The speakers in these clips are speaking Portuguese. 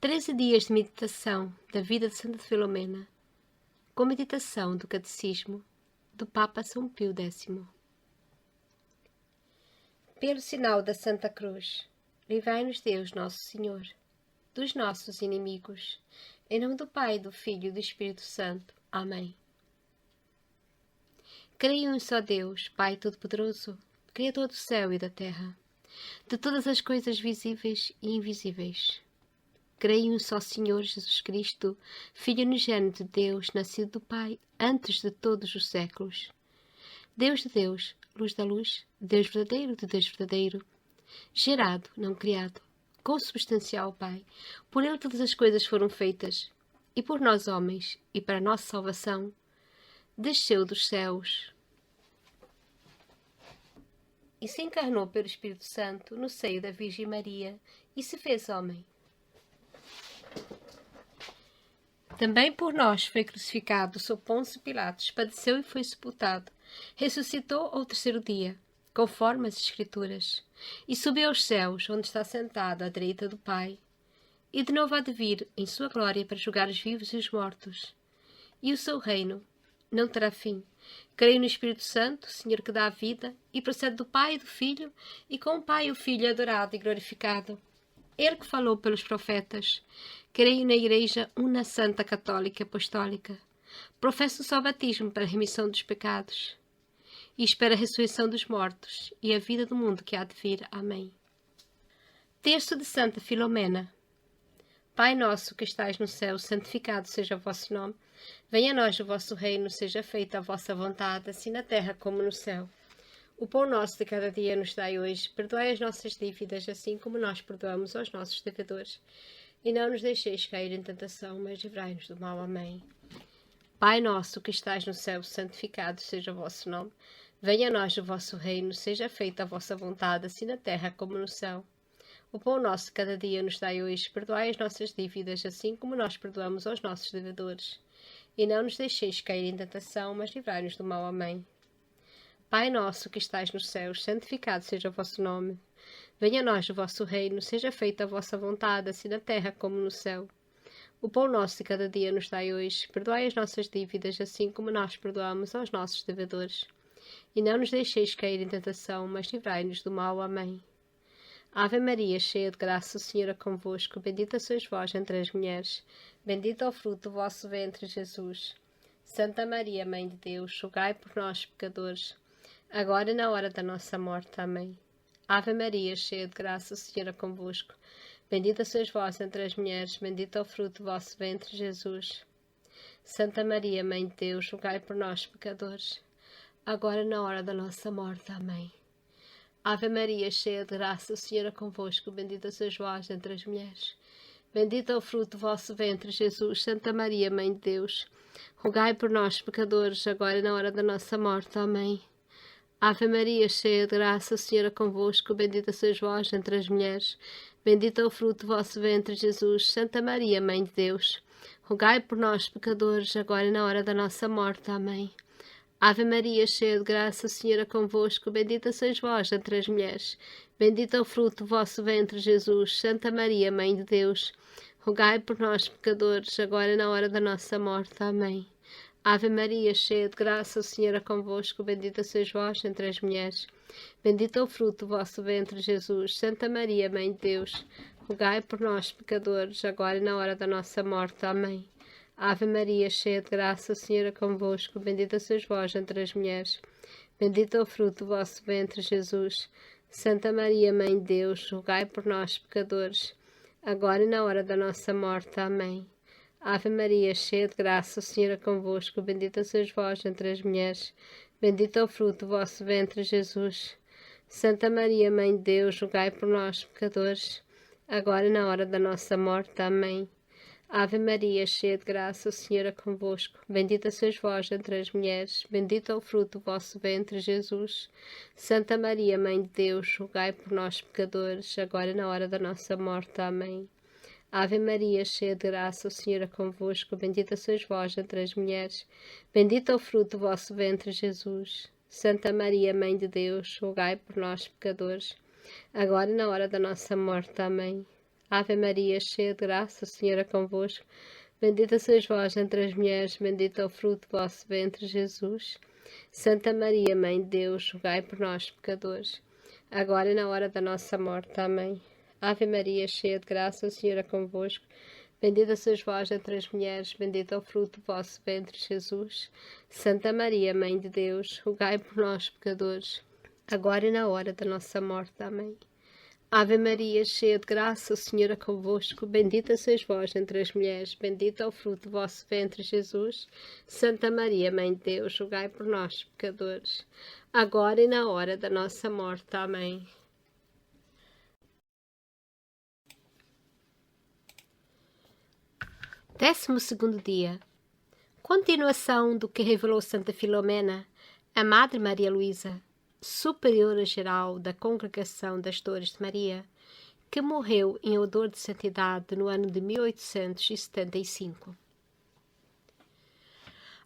13 dias de meditação da vida de Santa Filomena, com meditação do Catecismo do Papa São Pio X. Pelo sinal da Santa Cruz, livrai-nos Deus Nosso Senhor, dos nossos inimigos, em nome do Pai, do Filho e do Espírito Santo. Amém. Creio em um só Deus, Pai Todo-Poderoso, Criador do céu e da terra, de todas as coisas visíveis e invisíveis. Creio em um só Senhor Jesus Cristo, Filho unigênito de Deus, nascido do Pai, antes de todos os séculos. Deus de Deus, luz da luz, Deus verdadeiro de Deus verdadeiro, gerado, não criado, consubstancial ao Pai. Por Ele todas as coisas foram feitas, e por nós homens, e para a nossa salvação, desceu dos céus e se encarnou pelo Espírito Santo no seio da Virgem Maria e se fez homem. Também por nós foi crucificado sob Pôncio Pilatos, padeceu e foi sepultado, ressuscitou ao terceiro dia, conforme as Escrituras, e subiu aos céus, onde está sentado à direita do Pai, e de novo há de vir em sua glória para julgar os vivos e os mortos. E o seu reino não terá fim. Creio no Espírito Santo, Senhor que dá a vida, e procede do Pai e do Filho, e com o Pai e o Filho é adorado e glorificado. Ele que falou pelos profetas. Creio na Igreja una Santa Católica Apostólica. Professo só batismo para a remissão dos pecados. E espero a ressurreição dos mortos e a vida do mundo que há de vir. Amém. Terço de Santa Filomena. Pai nosso que estais no céu, santificado seja o vosso nome. Venha a nós o vosso reino, seja feita a vossa vontade, assim na terra como no céu. O pão nosso de cada dia nos dai hoje. Perdoai as nossas dívidas, assim como nós perdoamos aos nossos devedores. E não nos deixeis cair em tentação, mas livrai-nos do mal. Amém. Pai nosso que estais no céu, santificado seja o vosso nome. Venha a nós o vosso reino, seja feita a vossa vontade, assim na terra como no céu. O pão nosso de cada dia nos dai hoje. Perdoai as nossas dívidas, assim como nós perdoamos aos nossos devedores. E não nos deixeis cair em tentação, mas livrai-nos do mal. Amém. Pai nosso que estais nos céus, santificado seja o vosso nome. Venha a nós o vosso reino, seja feita a vossa vontade, assim na terra como no céu. O pão nosso de cada dia nos dai hoje. Perdoai as nossas dívidas, assim como nós perdoamos aos nossos devedores. E não nos deixeis cair em tentação, mas livrai-nos do mal. Amém. Ave Maria, cheia de graça, o Senhor é convosco. Bendita sois vós entre as mulheres. Bendito é o fruto do vosso ventre, Jesus. Santa Maria, Mãe de Deus, rogai por nós, pecadores, agora e na hora da nossa morte. Amém. Ave Maria, cheia de graça, o Senhor é convosco. Bendita sois vós entre as mulheres, bendito é o fruto do vosso ventre, Jesus. Santa Maria, Mãe de Deus, rogai por nós, pecadores, agora e na hora da nossa morte. Amém. Ave Maria, cheia de graça, o Senhor é convosco. Bendita sois vós entre as mulheres. Bendito é o fruto do vosso ventre, Jesus. Santa Maria, Mãe de Deus, rogai por nós, pecadores, agora e na hora da nossa morte. Amém. Ave Maria, cheia de graça, o Senhor é convosco. Bendita sois vós entre as mulheres. Bendito é o fruto do vosso ventre, Jesus. Santa Maria, Mãe de Deus, rogai por nós, pecadores, agora e na hora da nossa morte. Amém. Ave Maria, cheia de graça, o Senhor é convosco. Bendita sois vós entre as mulheres. Bendito é o fruto do vosso ventre, Jesus. Santa Maria, Mãe de Deus, rogai por nós, pecadores, agora e na hora da nossa morte. Amém. Ave Maria, cheia de graça, o Senhor é convosco. Bendita sois vós entre as mulheres. Bendito é o fruto do vosso ventre, Jesus. Santa Maria, Mãe de Deus, rogai por nós, pecadores, agora e na hora da nossa morte. Amém. Ave Maria, cheia de graça, o Senhor é convosco. Bendita sois vós entre as mulheres. Bendito é o fruto do vosso ventre, Jesus. Santa Maria, Mãe de Deus, rogai por nós, pecadores, agora e na hora da nossa morte. Amém. Ave Maria, cheia de graça, o Senhor é convosco. Bendita sois vós entre as mulheres. Bendito é o fruto do vosso ventre, Jesus. Santa Maria, Mãe de Deus, rogai por nós, pecadores, agora e na hora da nossa morte. Amém. Ave Maria, cheia de graça, o Senhor é convosco. Bendita sois vós entre as mulheres. Bendito é o fruto do vosso ventre, Jesus. Santa Maria, Mãe de Deus, rogai por nós, pecadores, agora e na hora da nossa morte. Amém. Ave Maria, cheia de graça, o Senhor é convosco. Bendita sois vós entre as mulheres. Bendito é o fruto do vosso ventre, Jesus. Santa Maria, Mãe de Deus, rogai por nós, pecadores, agora e na hora da nossa morte. Amém. Ave Maria, cheia de graça, o Senhor é convosco. Bendita sois vós entre as mulheres, bendito é o fruto do vosso ventre, Jesus. Santa Maria, Mãe de Deus, rogai por nós, pecadores, agora e na hora da nossa morte. Amém. Ave Maria, cheia de graça, o Senhor é convosco. Bendita sois vós entre as mulheres, bendito é o fruto do vosso ventre, Jesus. Santa Maria, Mãe de Deus, rogai por nós, pecadores, agora e na hora da nossa morte. Amém. Ave Maria, cheia de graça, o Senhor é convosco. Bendita sois vós entre as mulheres, bendito é o fruto do vosso ventre, Jesus. Santa Maria, Mãe de Deus, rogai por nós, pecadores, agora e na hora da nossa morte. Amém. Décimo segundo dia. Continuação do que revelou Santa Filomena, a Madre Maria Luísa, superiora geral da Congregação das Dores de Maria, que morreu em odor de santidade no ano de 1875.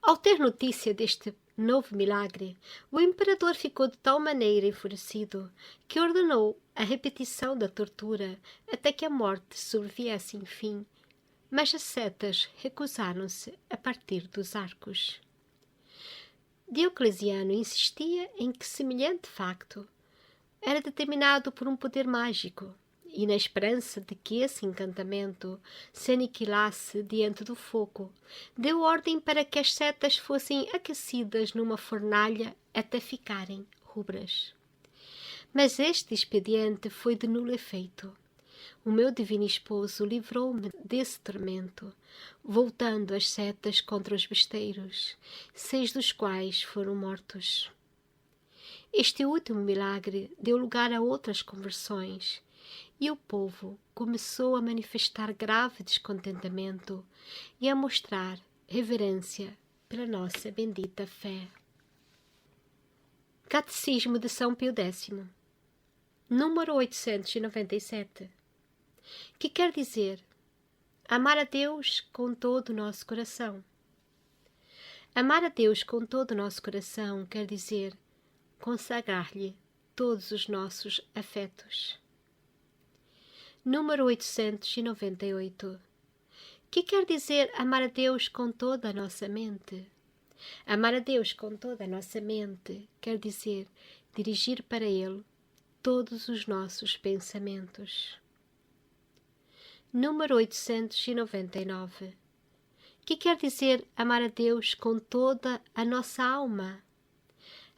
Ao ter notícia deste novo milagre, o imperador ficou de tal maneira enfurecido que ordenou a repetição da tortura até que a morte sobreviesse enfim, mas as setas recusaram-se a partir dos arcos. Diocleciano insistia em que semelhante facto era determinado por um poder mágico, e na esperança de que esse encantamento se aniquilasse diante do fogo, deu ordem para que as setas fossem aquecidas numa fornalha até ficarem rubras. Mas este expediente foi de nulo efeito. O meu divino esposo livrou-me desse tormento, voltando as setas contra os besteiros, 6 dos quais foram mortos. Este último milagre deu lugar a outras conversões, e o povo começou a manifestar grave descontentamento e a mostrar reverência pela nossa bendita fé. Catecismo de São Pio X, número 897. Que quer dizer amar a Deus com todo o nosso coração. Amar a Deus com todo o nosso coração quer dizer consagrar-lhe todos os nossos afetos. Número 898. Que quer dizer amar a Deus com toda a nossa mente? Amar a Deus com toda a nossa mente quer dizer dirigir para Ele todos os nossos pensamentos. Número 899. Que quer dizer amar a Deus com toda a nossa alma?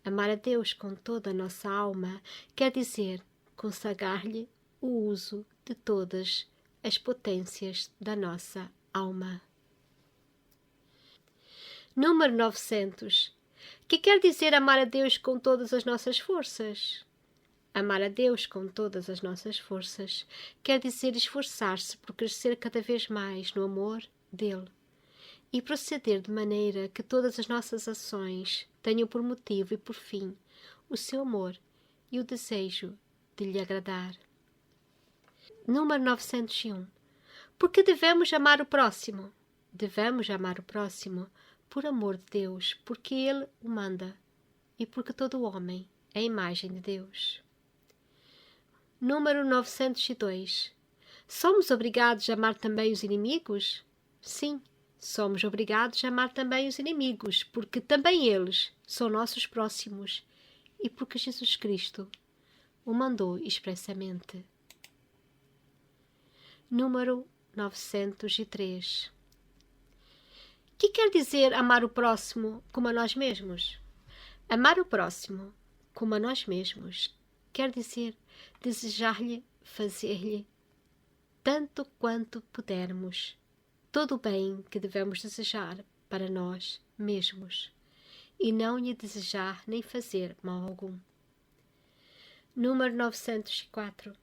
Amar a Deus com toda a nossa alma quer dizer consagrar-lhe o uso de todas as potências da nossa alma. Número 900. Que quer dizer amar a Deus com todas as nossas forças? Amar a Deus com todas as nossas forças quer dizer esforçar-se por crescer cada vez mais no amor dele e proceder de maneira que todas as nossas ações tenham por motivo e por fim o seu amor e o desejo de lhe agradar. Número 901. Por que devemos amar o próximo? Devemos amar o próximo por amor de Deus, porque Ele o manda e porque todo homem é a imagem de Deus. Número 902. Somos obrigados a amar também os inimigos? Sim, somos obrigados a amar também os inimigos, porque também eles são nossos próximos e porque Jesus Cristo o mandou expressamente. Número 903. Que quer dizer amar o próximo como a nós mesmos? Amar o próximo como a nós mesmos quer dizer desejar-lhe, fazer-lhe, tanto quanto pudermos, todo o bem que devemos desejar para nós mesmos, e não lhe desejar nem fazer mal algum. Número 904.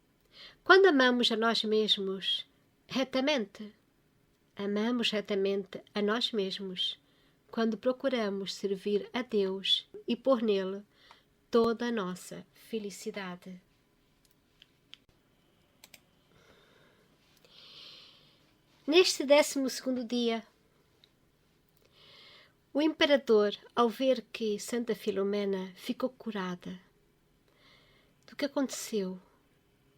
Quando amamos a nós mesmos retamente, amamos retamente a nós mesmos, quando procuramos servir a Deus e pôr nele toda a nossa felicidade. Neste 12º dia, o imperador, ao ver que Santa Filomena ficou curada do que aconteceu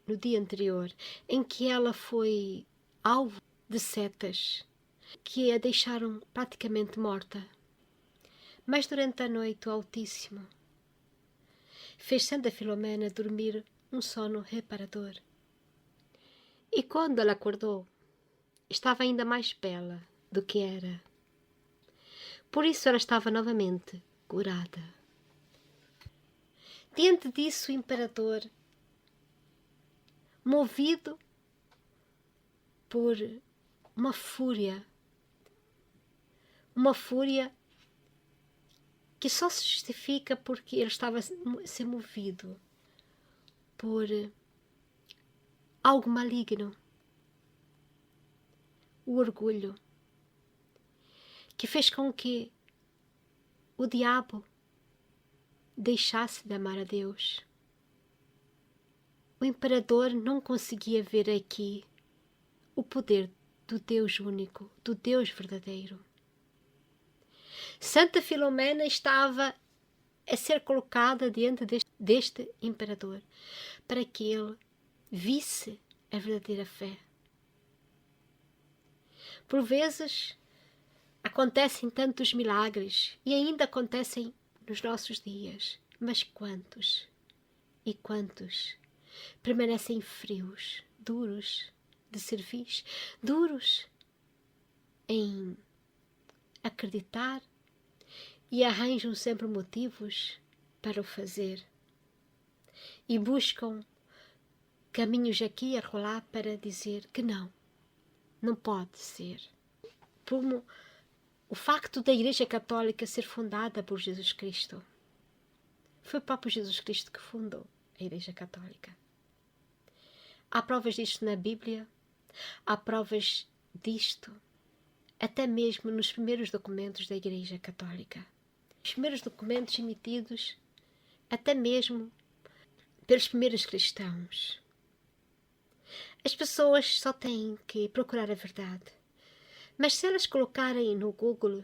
no dia anterior, em que ela foi alvo de setas que a deixaram praticamente morta. Mas durante a noite o Altíssimo fez Santa Filomena dormir um sono reparador. E quando ela acordou, estava ainda mais bela do que era. Por isso ela estava novamente curada. Diante disso, o imperador, movido por uma fúria que só se justifica porque ele estava a ser movido por algo maligno, o orgulho, que fez com que o diabo deixasse de amar a Deus. O imperador não conseguia ver aqui o poder do Deus único, do Deus verdadeiro. Santa Filomena estava a ser colocada diante deste imperador para que ele visse a verdadeira fé. Por vezes acontecem tantos milagres e ainda acontecem nos nossos dias, mas quantos e quantos permanecem frios, duros de serviço, duros em acreditar e arranjam sempre motivos para o fazer e buscam caminhos aqui e acolá para dizer que não pode ser. Como o facto da Igreja Católica ser fundada por Jesus Cristo. Foi o próprio Jesus Cristo que fundou a Igreja Católica. Há provas disto na Bíblia, há provas disto até mesmo nos primeiros documentos da Igreja Católica. Os primeiros documentos emitidos até mesmo pelos primeiros cristãos. As pessoas só têm que procurar a verdade. Mas se elas colocarem no Google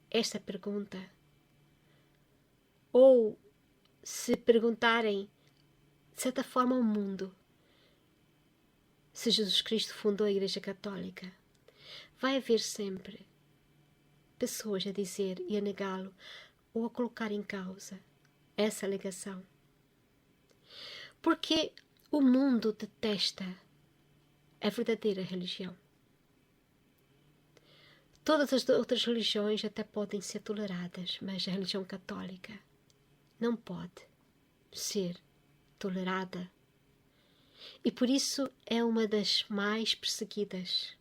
esta pergunta, ou se perguntarem, de certa forma, ao mundo, se Jesus Cristo fundou a Igreja Católica, vai haver sempre pessoas a dizer e a negá-lo, ou a colocar em causa essa alegação. Porque o mundo detesta a verdadeira religião. Todas as outras religiões até podem ser toleradas, mas a religião católica não pode ser tolerada. E por isso é uma das mais perseguidas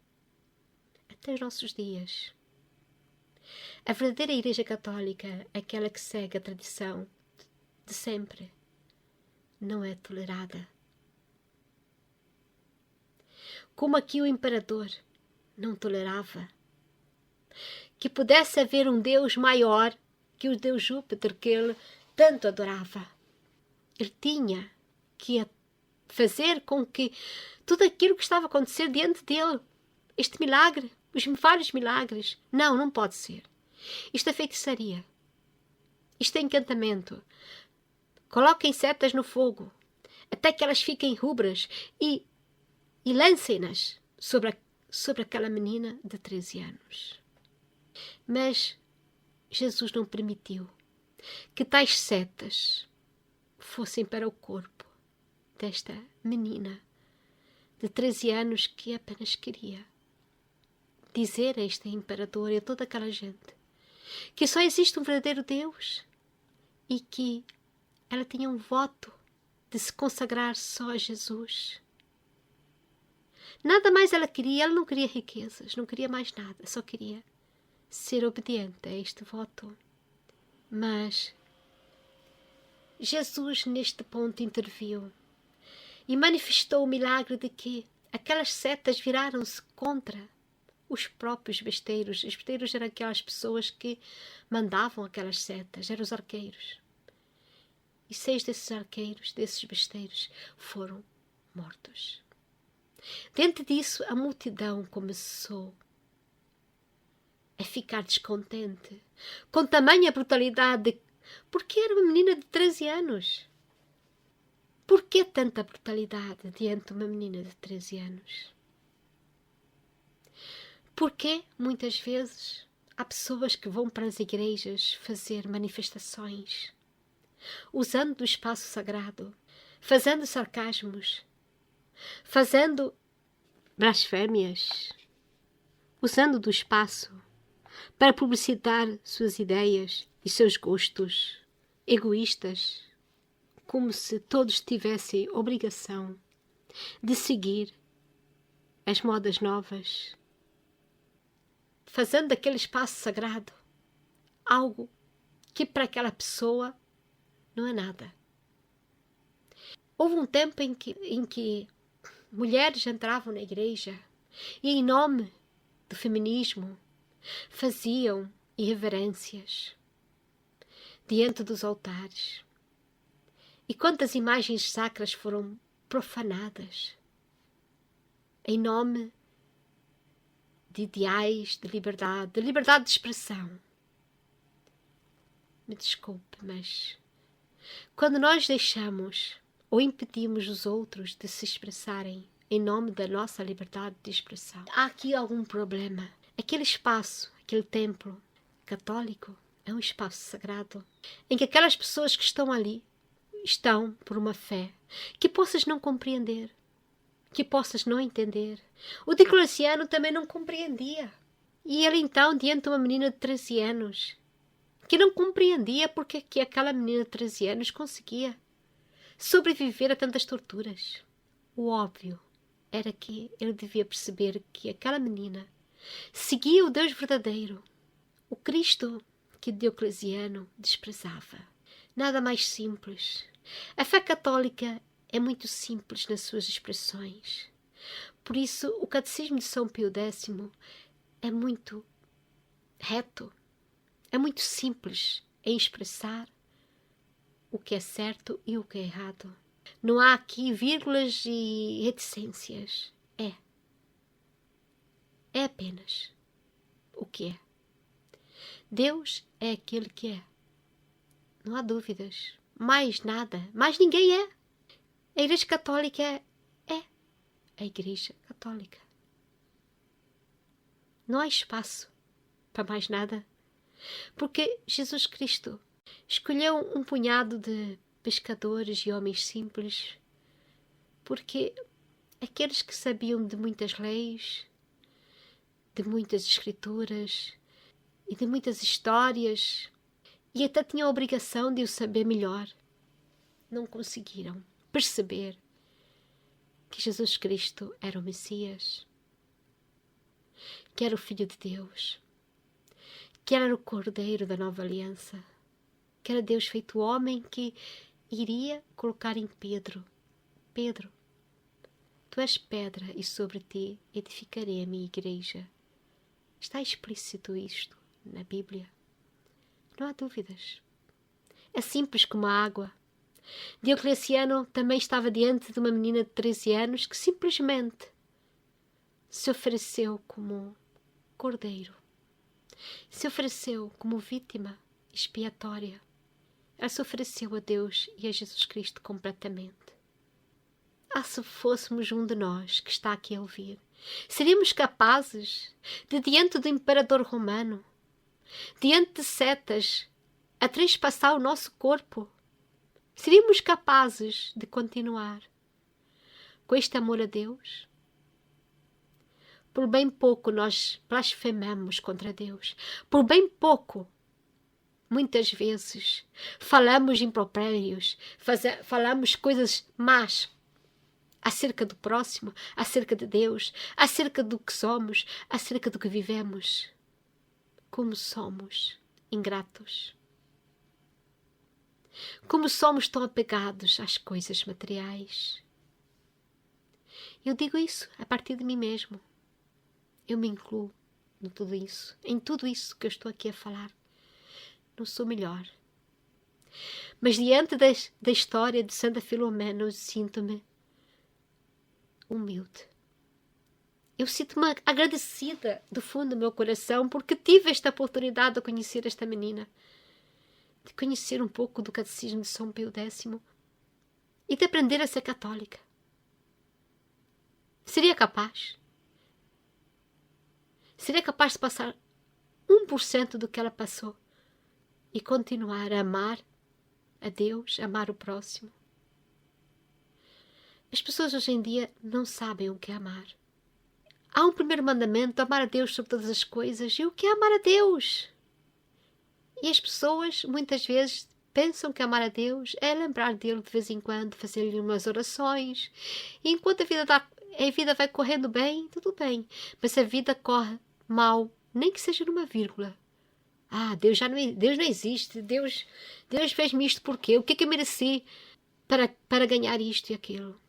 até os nossos dias. A verdadeira Igreja Católica, aquela que segue a tradição de sempre, não é tolerada. Como aqui o imperador não tolerava que pudesse haver um Deus maior que o Deus Júpiter, que ele tanto adorava. Ele tinha que fazer com que tudo aquilo que estava a acontecer diante dele, este milagre, os vários milagres, não pode ser. Isto é feitiçaria. Isto é encantamento. Coloquem setas no fogo, até que elas fiquem rubras e lancem-nas sobre aquela menina de 13 anos. Mas Jesus não permitiu que tais setas fossem para o corpo desta menina de 13 anos que apenas queria dizer a este imperador e a toda aquela gente que só existe um verdadeiro Deus e que ela tinha um voto de se consagrar só a Jesus. Nada mais ela não queria riquezas, não queria mais nada, só queria ser obediente a este voto. Mas Jesus neste ponto interviu e manifestou o milagre de que aquelas setas viraram-se contra os próprios besteiros. Os besteiros eram aquelas pessoas que mandavam aquelas setas, eram os arqueiros. E 6 desses arqueiros, desses besteiros, foram mortos. Dentro disso, a multidão começou a ficar descontente, com tamanha brutalidade, porque era uma menina de 13 anos. Por que tanta brutalidade diante de uma menina de 13 anos? Porque muitas vezes há pessoas que vão para as igrejas fazer manifestações, usando do espaço sagrado, fazendo sarcasmos, fazendo blasfémias, usando do espaço para publicitar suas ideias e seus gostos egoístas, como se todos tivessem obrigação de seguir as modas novas, fazendo daquele espaço sagrado algo que para aquela pessoa não é nada. Houve um tempo em que mulheres entravam na igreja e, em nome do feminismo, faziam irreverências diante dos altares. E quantas imagens sacras foram profanadas em nome de ideais de liberdade de expressão. Me desculpe, mas quando nós deixamos ou impedimos os outros de se expressarem em nome da nossa liberdade de expressão, há aqui algum problema. Aquele espaço, aquele templo católico é um espaço sagrado em que aquelas pessoas que estão ali estão por uma fé que possas não compreender, que possas não entender. O Diocleciano também não compreendia. E ele então, diante de uma menina de 13 anos, que não compreendia porque que aquela menina de 13 anos conseguia sobreviver a tantas torturas. O óbvio era que ele devia perceber que aquela menina seguia o Deus verdadeiro, o Cristo que Diocleciano desprezava. Nada mais simples. A fé católica é muito simples nas suas expressões. Por isso, o Catecismo de São Pio X é muito reto, é muito simples em expressar o que é certo e o que é errado. Não há aqui vírgulas e reticências. É apenas o que é. Deus é aquele que é. Não há dúvidas. Mais nada, mais ninguém é. A Igreja Católica é a Igreja Católica. Não há espaço para mais nada. Porque Jesus Cristo escolheu um punhado de pescadores e homens simples, porque aqueles que sabiam de muitas leis, de muitas escrituras e de muitas histórias, e até tinham a obrigação de o saber melhor, não conseguiram perceber que Jesus Cristo era o Messias, que era o Filho de Deus, que era o Cordeiro da Nova Aliança, que era Deus feito homem que iria colocar em Pedro: Pedro, tu és pedra e sobre ti edificarei a minha igreja. Está explícito isto na Bíblia. Não há dúvidas. É simples como a água. Diocleciano também estava diante de uma menina de 13 anos que simplesmente se ofereceu como cordeiro. Se ofereceu como vítima expiatória. Ela se ofereceu a Deus e a Jesus Cristo completamente. Se fôssemos um de nós que está aqui a ouvir, seríamos capazes de, diante do imperador romano, diante de setas a trespassar o nosso corpo, seríamos capazes de continuar com este amor a Deus? Por bem pouco nós blasfemamos contra Deus. Por bem pouco, muitas vezes, falamos impropérios, falamos coisas más acerca do próximo, acerca de Deus, acerca do que somos, acerca do que vivemos. Como somos ingratos. Como somos tão apegados às coisas materiais. Eu digo isso a partir de mim mesmo. Eu me incluo em tudo isso que eu estou aqui a falar. Não sou melhor. Mas diante da história de Santa Filomena, eu sinto-me humilde. Eu sinto-me agradecida do fundo do meu coração porque tive esta oportunidade de conhecer esta menina, de conhecer um pouco do Catecismo de São Pio X e de aprender a ser católica? Seria capaz? Seria capaz de passar 1% do que ela passou e continuar a amar a Deus, a amar o próximo? As pessoas hoje em dia não sabem o que é amar. Há um primeiro mandamento, amar a Deus sobre todas as coisas. E o que é amar a Deus? E as pessoas, muitas vezes, pensam que amar a Deus é lembrar dele de vez em quando, fazer-lhe umas orações. E enquanto a vida vai correndo bem, tudo bem. Mas se a vida corre mal, nem que seja numa vírgula. Deus não existe. Deus fez-me isto por quê? O que é que eu mereci para ganhar isto e aquilo?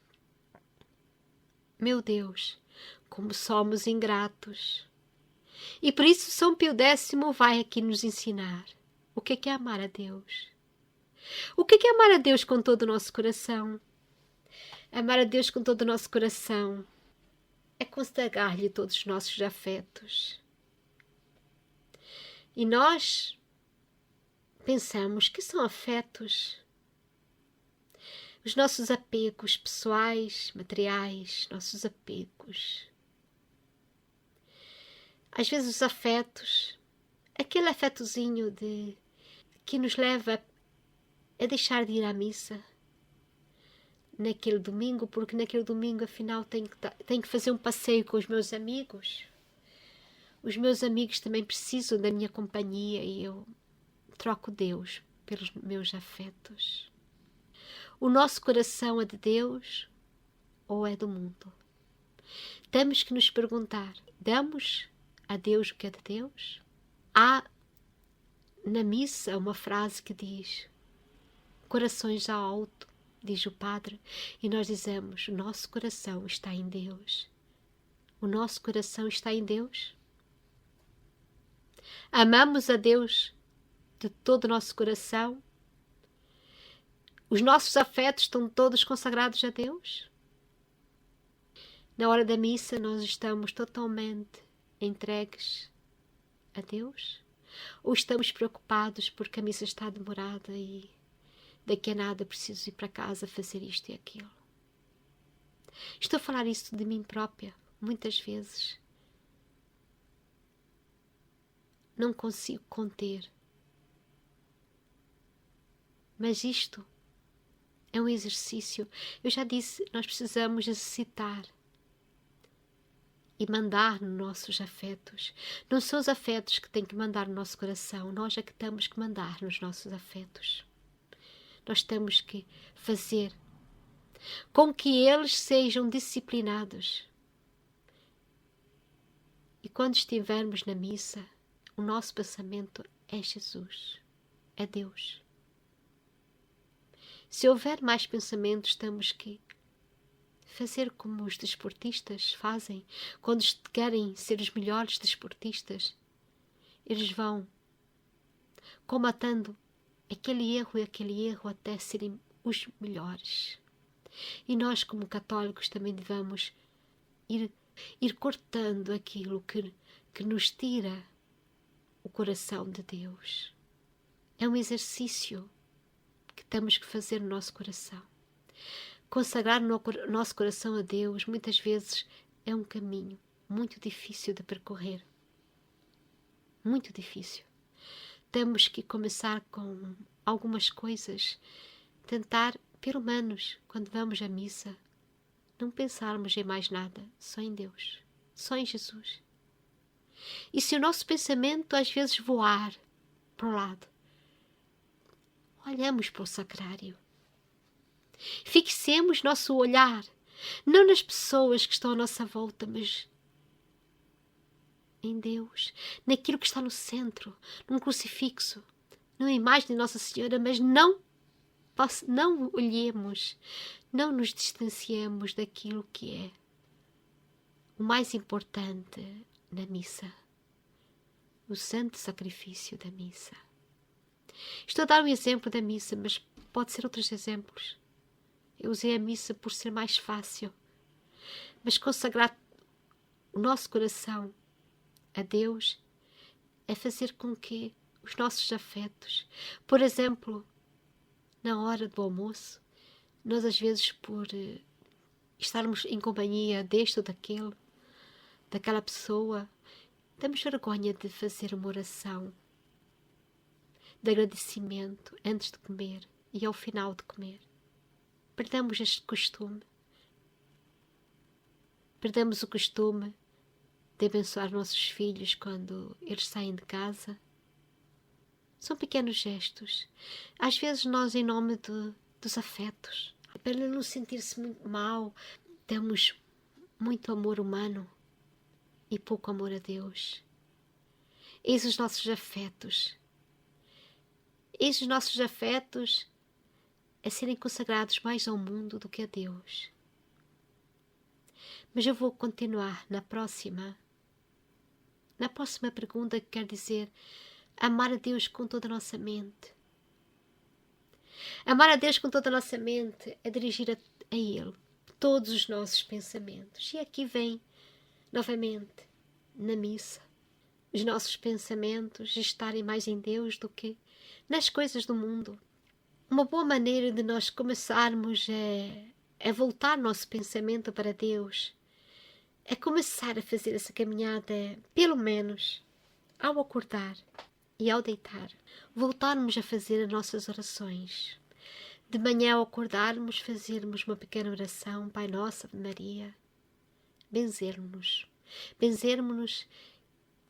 Meu Deus, como somos ingratos. E por isso São Pio X vai aqui nos ensinar o que é amar a Deus. O que é amar a Deus com todo o nosso coração? Amar a Deus com todo o nosso coração é consagrar-lhe todos os nossos afetos. E nós pensamos que são afetos. Os nossos apegos pessoais, materiais, nossos apegos. Às vezes os afetos, aquele afetozinho que nos leva a deixar de ir à missa naquele domingo, porque naquele domingo afinal tenho que fazer um passeio com os meus amigos. Os meus amigos também precisam da minha companhia e eu troco Deus pelos meus afetos. O nosso coração é de Deus ou é do mundo? Temos que nos perguntar, damos a Deus o que é de Deus? Há na missa uma frase que diz, corações ao alto, diz o Padre, e nós dizemos, o nosso coração está em Deus. O nosso coração está em Deus? Amamos a Deus de todo o nosso coração? Os nossos afetos estão todos consagrados a Deus? Na hora da missa nós estamos totalmente entregues a Deus? Ou estamos preocupados porque a missa está demorada e daqui a nada preciso ir para casa fazer isto e aquilo? Estou a falar isso de mim própria, muitas vezes. Não consigo conter. Mas isto é um exercício. Eu já disse, nós precisamos exercitar e mandar nos nossos afetos. Não são os afetos que têm que mandar no nosso coração, nós é que temos que mandar nos nossos afetos. Nós temos que fazer com que eles sejam disciplinados. E quando estivermos na missa, o nosso pensamento é Jesus, é Deus. Se houver mais pensamentos, temos que fazer como os desportistas fazem. Quando querem ser os melhores desportistas, eles vão combatendo aquele erro até serem os melhores. E nós, como católicos, também devemos ir cortando aquilo que nos tira o coração de Deus. É um exercício que temos que fazer no nosso coração. Consagrar o nosso coração a Deus muitas vezes é um caminho muito difícil de percorrer. Muito difícil. Temos que começar com algumas coisas, tentar, pelo menos, quando vamos à missa, não pensarmos em mais nada, só em Deus, só em Jesus. E se o nosso pensamento às vezes voar para o lado, olhamos para o sacrário. Fixemos nosso olhar, não nas pessoas que estão à nossa volta, mas em Deus, naquilo que está no centro, num crucifixo, numa imagem de Nossa Senhora, mas não olhemos, não nos distanciemos daquilo que é o mais importante na missa, o santo sacrifício da missa. Estou a dar um exemplo da missa, mas pode ser outros exemplos. Eu usei a missa por ser mais fácil, mas consagrar o nosso coração a Deus é fazer com que os nossos afetos, por exemplo, na hora do almoço, Nós, às vezes, por estarmos em companhia deste ou daquele, daquela pessoa, temos vergonha de fazer uma oração de agradecimento antes de comer e ao final de comer. Perdemos este costume. Perdemos o costume de abençoar nossos filhos quando eles saem de casa. São pequenos gestos. Às vezes nós, em nome dos afetos, para ele não sentir-se muito mal, temos muito amor humano e pouco amor a Deus. Eis os nossos afetos. Eis os nossos afetos a serem consagrados mais ao mundo do que a Deus. Mas eu vou continuar na próxima pergunta, que quer dizer amar a Deus com toda a nossa mente. Amar a Deus com toda a nossa mente é dirigir a Ele todos os nossos pensamentos. E aqui vem, novamente, na missa, os nossos pensamentos estarem mais em Deus do que nas coisas do mundo. Uma boa maneira de nós começarmos a voltar nosso pensamento para Deus, é começar a fazer essa caminhada, pelo menos, ao acordar e ao deitar, voltarmos a fazer as nossas orações. De manhã, ao acordarmos, fazermos uma pequena oração, Pai Nosso, Ave Maria, benzermos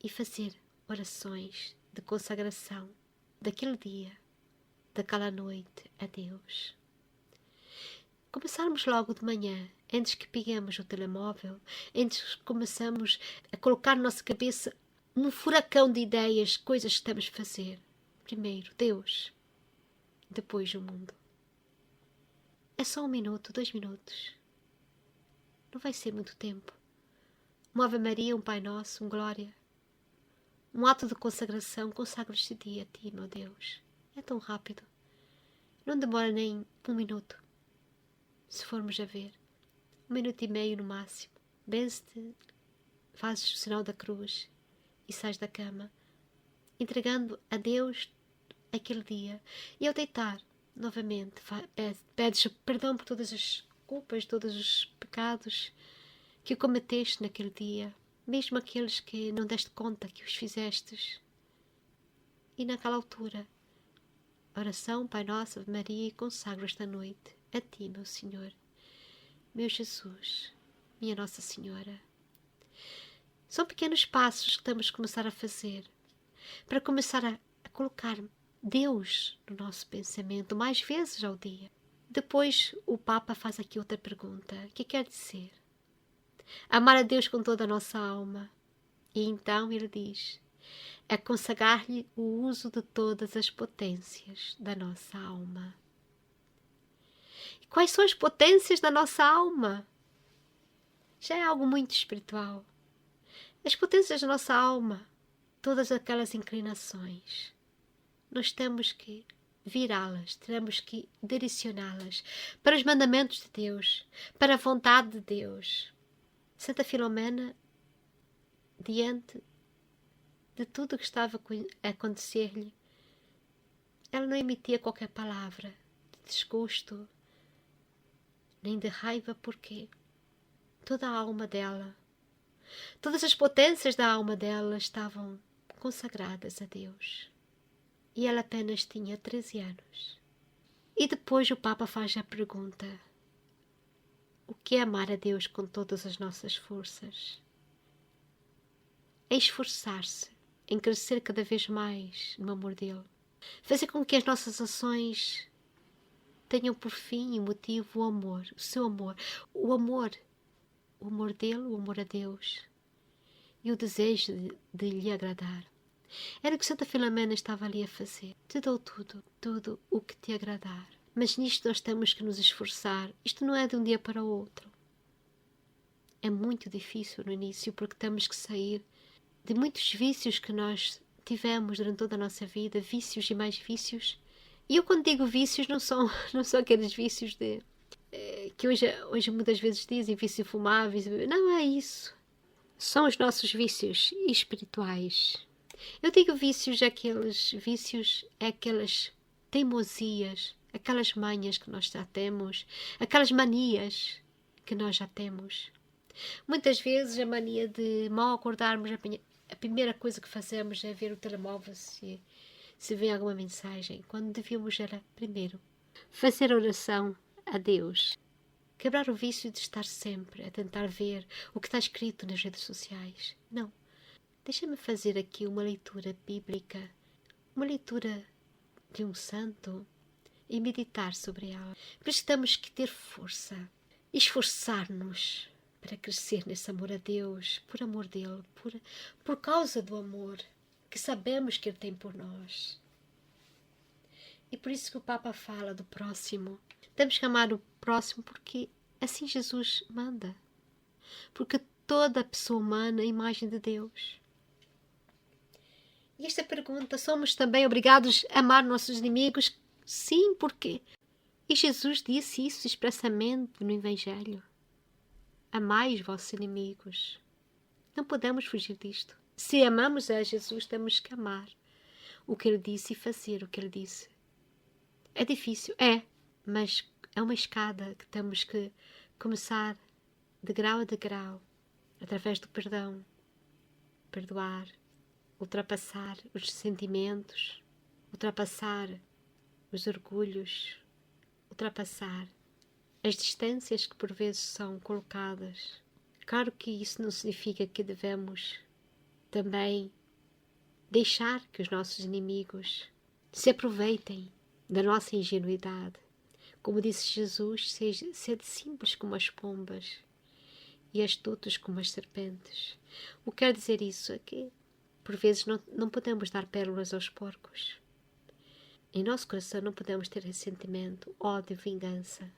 e fazer orações de consagração daquele dia, daquela noite a Deus. Começarmos logo de manhã, antes que peguemos o telemóvel, antes que começamos a colocar na nossa cabeça um furacão de ideias, coisas que temos de fazer. Primeiro Deus, depois o mundo. É só 1 minuto, 2 minutos. Não vai ser muito tempo. Uma Ave Maria, um Pai Nosso, um Glória. Um ato de consagração, consagra este dia a Ti, meu Deus. É tão rápido. Não demora nem 1 minuto. Se formos a ver. 1 minuto e meio no máximo. Benze-te, fazes o sinal da cruz e sais da cama, entregando a Deus aquele dia. E ao deitar, novamente, pedes perdão por todas as culpas, todos os pecados que cometeste naquele dia, mesmo aqueles que não deste conta que os fizestes. E naquela altura, oração, Pai Nosso, Ave Maria, e consagro esta noite a Ti, meu Senhor, meu Jesus, minha Nossa Senhora. São pequenos passos que temos que começar a fazer para começar a colocar Deus no nosso pensamento mais vezes ao dia. Depois o Papa faz aqui outra pergunta, que quer dizer amar a Deus com toda a nossa alma. E então ele diz, é consagrar-lhe o uso de todas as potências da nossa alma. E quais são as potências da nossa alma? Já é algo muito espiritual. As potências da nossa alma, todas aquelas inclinações, nós temos que virá-las, temos que direcioná-las para os mandamentos de Deus, para a vontade de Deus. Santa Filomena, diante de tudo o que estava a acontecer-lhe, ela não emitia qualquer palavra de desgosto, nem de raiva, porque toda a alma dela, todas as potências da alma dela estavam consagradas a Deus. E ela apenas tinha 13 anos. E depois o Papa faz a pergunta, o que é amar a Deus com todas as nossas forças? É esforçar-se em crescer cada vez mais no amor dele. Fazer com que as nossas ações tenham por fim e motivo o amor, o seu amor. O amor dele, o amor a Deus. E o desejo de lhe agradar. Era o que Santa Filomena estava ali a fazer. Te dou tudo o que te agradar. Mas nisto nós temos que nos esforçar. Isto não é de um dia para o outro. É muito difícil no início, porque temos que sair de muitos vícios que nós tivemos durante toda a nossa vida, vícios e mais vícios. E eu, quando digo vícios, não são aqueles vícios que hoje muitas vezes dizem, vício fumáveis. Não é isso. São os nossos vícios espirituais. Eu digo vícios, aquelas teimosias, aquelas manhas que nós já temos, aquelas manias que nós já temos. Muitas vezes a mania de mal acordarmos, a primeira coisa que fazemos é ver o telemóvel se vem alguma mensagem, quando devíamos era primeiro fazer oração a Deus. Quebrar o vício de estar sempre a tentar ver o que está escrito nas redes sociais. Não. Deixa-me fazer aqui uma leitura bíblica, uma leitura de um santo e meditar sobre ela. Por isso temos que ter força, esforçar-nos para crescer nesse amor a Deus, por amor dele, por causa do amor que sabemos que ele tem por nós. E por isso que o Papa fala do próximo. Temos que amar o próximo porque assim Jesus manda. Porque toda pessoa humana é a imagem de Deus. E esta pergunta, somos também obrigados a amar nossos inimigos? Sim, porquê? E Jesus disse isso expressamente no Evangelho. Amai os vossos inimigos. Não podemos fugir disto. Se amamos a Jesus, temos que amar o que ele disse e fazer o que ele disse. É difícil, mas é uma escada que temos que começar de grau a degrau, através do perdão, perdoar, ultrapassar os sentimentos, ultrapassar os orgulhos, ultrapassar as distâncias que por vezes são colocadas. Claro que isso não significa que devemos também deixar que os nossos inimigos se aproveitem da nossa ingenuidade. Como disse Jesus, sede simples como as pombas e astutos como as serpentes. O que quer dizer isso é que, por vezes, não podemos dar pérolas aos porcos. Em nosso coração não podemos ter ressentimento, ódio, vingança.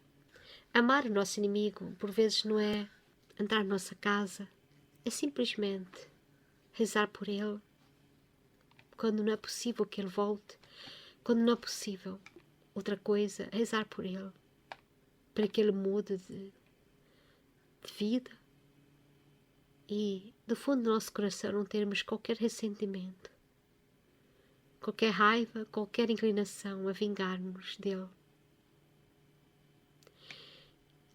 Amar o nosso inimigo, por vezes, não é entrar na nossa casa, é simplesmente rezar por ele, quando não é possível que ele volte, quando não é possível outra coisa, rezar por ele, para que ele mude de vida e, do fundo do nosso coração, não termos qualquer ressentimento, qualquer raiva, qualquer inclinação a vingar-nos dele.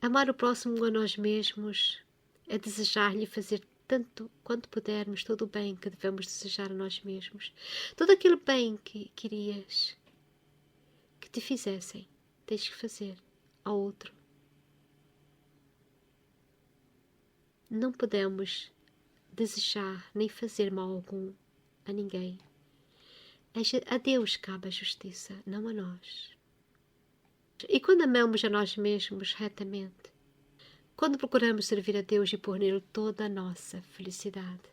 Amar o próximo a nós mesmos é desejar-lhe fazer tanto quanto pudermos todo o bem que devemos desejar a nós mesmos. Todo aquele bem que querias que te fizessem, tens que fazer ao outro. Não podemos desejar nem fazer mal algum a ninguém. A Deus cabe a justiça, não a nós. E quando amamos a nós mesmos retamente, quando procuramos servir a Deus e pôr nele toda a nossa felicidade,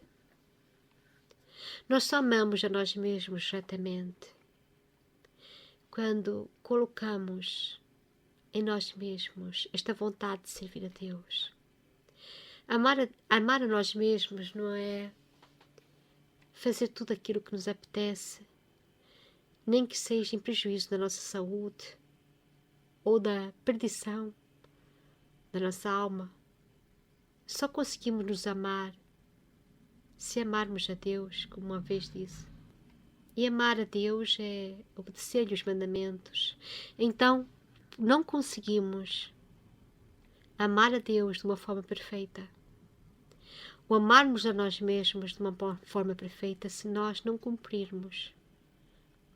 nós só amamos a nós mesmos retamente quando colocamos em nós mesmos esta vontade de servir a Deus. Amar a nós mesmos não é fazer tudo aquilo que nos apetece, nem que seja em prejuízo da nossa saúde ou da perdição da nossa alma. Só conseguimos nos amar se amarmos a Deus, como uma vez disse. E amar a Deus é obedecer-lhe os mandamentos. Então, não conseguimos amar a Deus de uma forma perfeita, ou amarmos a nós mesmos de uma forma perfeita, se nós não cumprirmos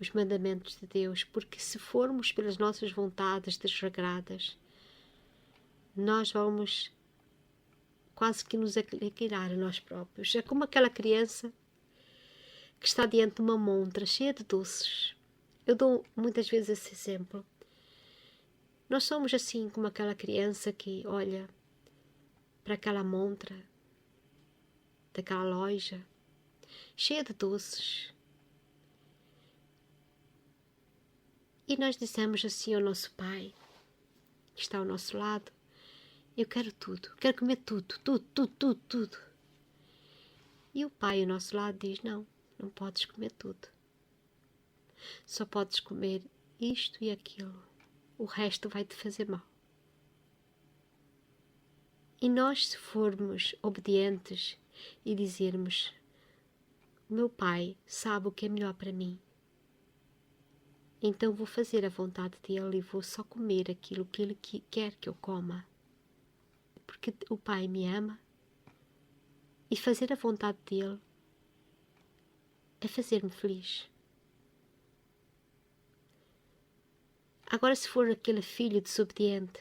os mandamentos de Deus, porque se formos pelas nossas vontades desregradas, nós vamos quase que nos aniquilar a nós próprios. É como aquela criança que está diante de uma montra cheia de doces. Eu dou muitas vezes esse exemplo. Nós somos assim como aquela criança que olha para aquela montra daquela loja cheia de doces. E nós dissemos assim ao nosso pai, que está ao nosso lado: eu quero tudo, quero comer tudo, tudo, tudo, tudo, tudo. E o pai ao nosso lado diz: não podes comer tudo. Só podes comer isto e aquilo. O resto vai te fazer mal. E nós, se formos obedientes e dizermos: o meu pai sabe o que é melhor para mim, então vou fazer a vontade dele e vou só comer aquilo que ele quer que eu coma. Porque o Pai me ama e fazer a vontade dele é fazer-me feliz. Agora, se for aquele filho desobediente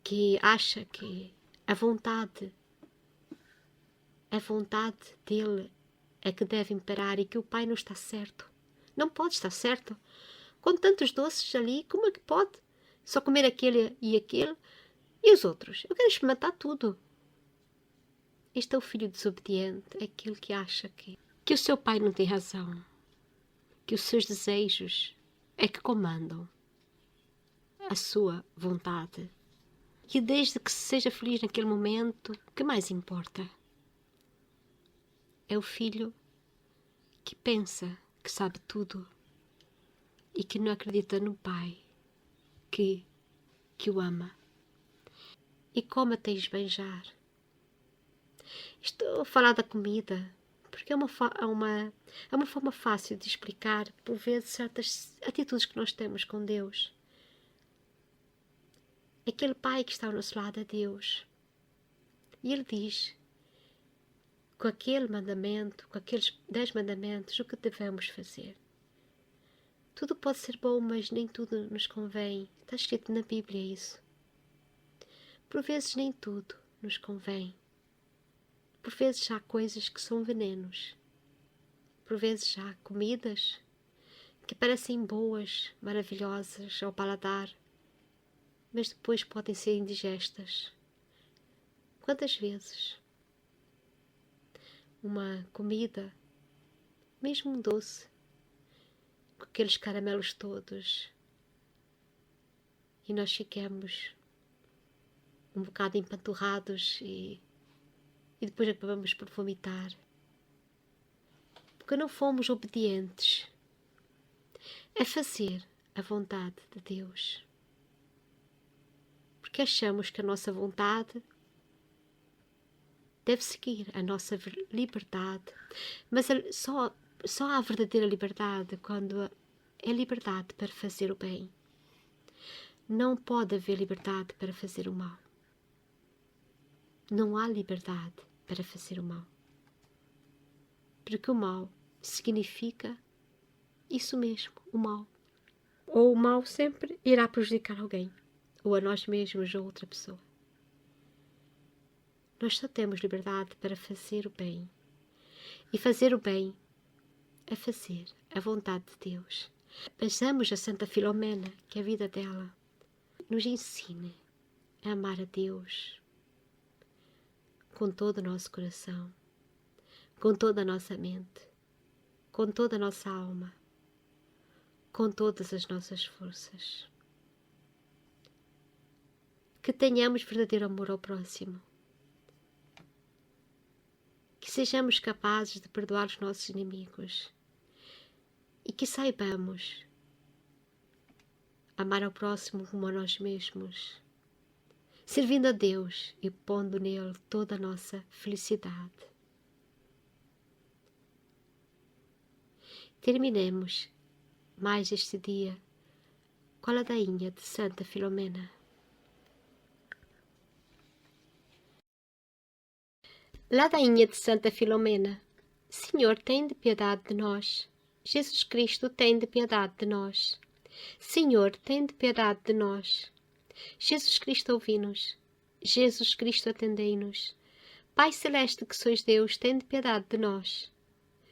que acha que a vontade dele é que deve imperar e que o pai não está certo. Não pode estar certo. Com tantos doces ali, como é que pode? Só comer aquele e aquele e os outros. Eu quero experimentar tudo. Este é o filho desobediente, é aquele que acha que o seu pai não tem razão, que os seus desejos é que comandam a sua vontade. E desde que seja feliz naquele momento, o que mais importa? É o filho que pensa que sabe tudo e que não acredita no pai que o ama. E como a tens beijar? Estou a falar da comida porque é uma forma fácil de explicar, por vezes, certas atitudes que nós temos com Deus. Aquele pai que está ao nosso lado é Deus. E Ele diz, com aquele mandamento, com aqueles 10 mandamentos, o que devemos fazer. Tudo pode ser bom, mas nem tudo nos convém. Está escrito na Bíblia isso. Por vezes nem tudo nos convém. Por vezes há coisas que são venenos. Por vezes há comidas que parecem boas, maravilhosas ao paladar, mas depois podem ser indigestas. Quantas vezes uma comida, mesmo um doce, com aqueles caramelos todos, e nós ficamos um bocado empanturrados e depois acabamos por vomitar, porque não fomos obedientes a fazer a vontade de Deus, porque achamos que a nossa vontade deve seguir a nossa liberdade, mas só há verdadeira liberdade quando é liberdade para fazer o bem. Não pode haver liberdade para fazer o mal. Não há liberdade para fazer o mal. Porque o mal significa isso mesmo, o mal. Ou o mal sempre irá prejudicar alguém, ou a nós mesmos ou outra pessoa. Nós só temos liberdade para fazer o bem. E fazer o bem é fazer a vontade de Deus. Peçamos a Santa Filomena que a vida dela nos ensine a amar a Deus com todo o nosso coração, com toda a nossa mente, com toda a nossa alma, com todas as nossas forças. Que tenhamos verdadeiro amor ao próximo. Que sejamos capazes de perdoar os nossos inimigos e que saibamos amar ao próximo como a nós mesmos, servindo a Deus e pondo nele toda a nossa felicidade. Terminemos mais este dia com a ladainha de Santa Filomena. Ladainha de Santa Filomena. Senhor, tem de piedade de nós. Jesus Cristo, tem de piedade de nós. Senhor, tem de piedade de nós. Jesus Cristo, ouvi-nos. Jesus Cristo, atendei-nos. Pai Celeste, que sois Deus, tem de piedade de nós.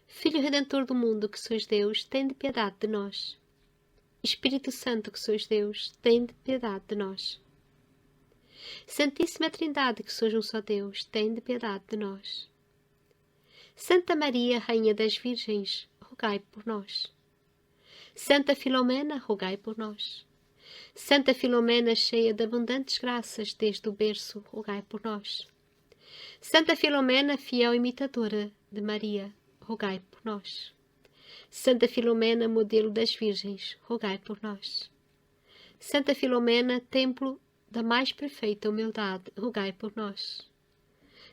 Filho Redentor do mundo, que sois Deus, tem de piedade de nós. Espírito Santo, que sois Deus, tem de piedade de nós. Santíssima Trindade, que sois um só Deus, tem de piedade de nós. Santa Maria, Rainha das Virgens, rogai por nós. Santa Filomena, rogai por nós. Santa Filomena, cheia de abundantes graças desde o berço, rogai por nós. Santa Filomena, fiel imitadora de Maria, rogai por nós. Santa Filomena, modelo das Virgens, rogai por nós. Santa Filomena, templo da mais perfeita humildade, rogai por nós.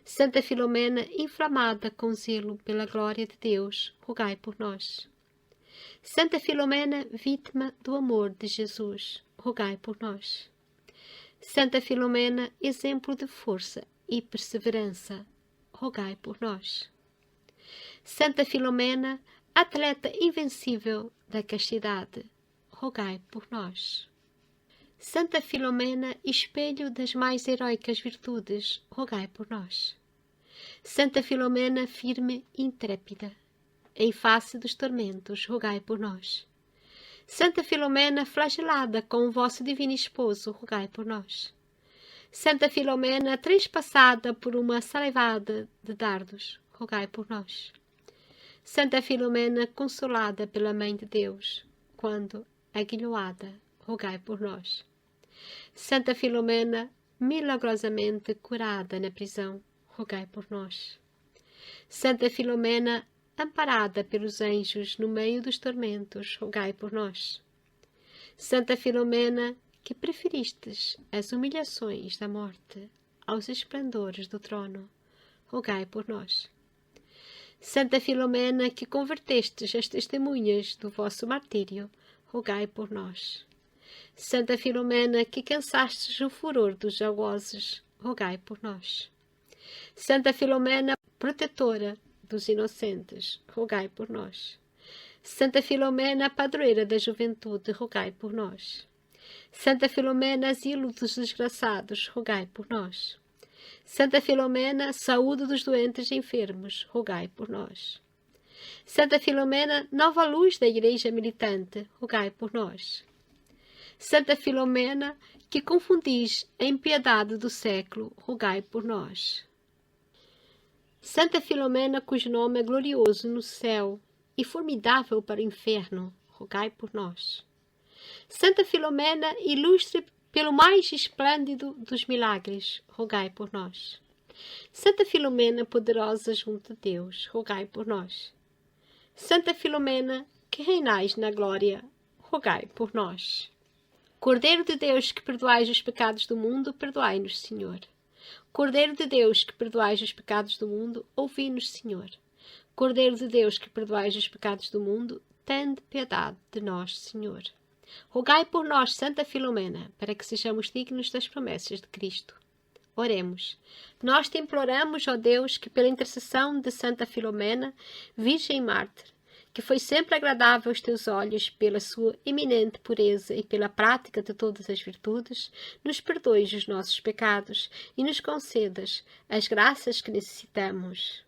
Santa Filomena, inflamada com zelo pela glória de Deus, rogai por nós. Santa Filomena, vítima do amor de Jesus, rogai por nós. Santa Filomena, exemplo de força e perseverança, rogai por nós. Santa Filomena, atleta invencível da castidade, rogai por nós. Santa Filomena, espelho das mais heroicas virtudes, rogai por nós. Santa Filomena, firme e intrépida, em face dos tormentos, rogai por nós. Santa Filomena, flagelada com o vosso divino esposo, rogai por nós. Santa Filomena, trespassada por uma saraivada de dardos, rogai por nós. Santa Filomena, consolada pela Mãe de Deus, quando aguilhoada, rogai por nós. Santa Filomena, milagrosamente curada na prisão, rogai por nós. Santa Filomena, amparada pelos anjos no meio dos tormentos, rogai por nós. Santa Filomena, que preferistes as humilhações da morte aos esplendores do trono, rogai por nós. Santa Filomena, que convertestes as testemunhas do vosso martírio, rogai por nós. Santa Filomena, que cansastes o furor dos algozes, rogai por nós. Santa Filomena, protetora dos inocentes, rogai por nós. Santa Filomena, padroeira da juventude, rogai por nós. Santa Filomena, asilo dos desgraçados, rogai por nós. Santa Filomena, saúde dos doentes e enfermos, rogai por nós. Santa Filomena, nova luz da Igreja militante, rogai por nós. Santa Filomena, que confundis a impiedade do século, rogai por nós. Santa Filomena, cujo nome é glorioso no céu e formidável para o inferno, rogai por nós. Santa Filomena, ilustre pelo mais esplêndido dos milagres, rogai por nós. Santa Filomena, poderosa junto de Deus, rogai por nós. Santa Filomena, que reinais na glória, rogai por nós. Cordeiro de Deus, que perdoais os pecados do mundo, perdoai-nos, Senhor. Cordeiro de Deus, que perdoais os pecados do mundo, ouvi-nos, Senhor. Cordeiro de Deus, que perdoais os pecados do mundo, tende piedade de nós, Senhor. Rogai por nós, Santa Filomena, para que sejamos dignos das promessas de Cristo. Oremos. Nós te imploramos, ó Deus, que pela intercessão de Santa Filomena, Virgem Mártir, que foi sempre agradável aos teus olhos pela sua eminente pureza e pela prática de todas as virtudes, nos perdoes os nossos pecados e nos concedas as graças que necessitamos.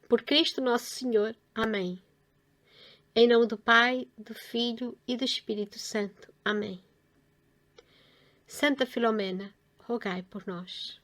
Por Cristo nosso Senhor. Amém. Em nome do Pai, do Filho e do Espírito Santo. Amém. Santa Filomena, rogai por nós.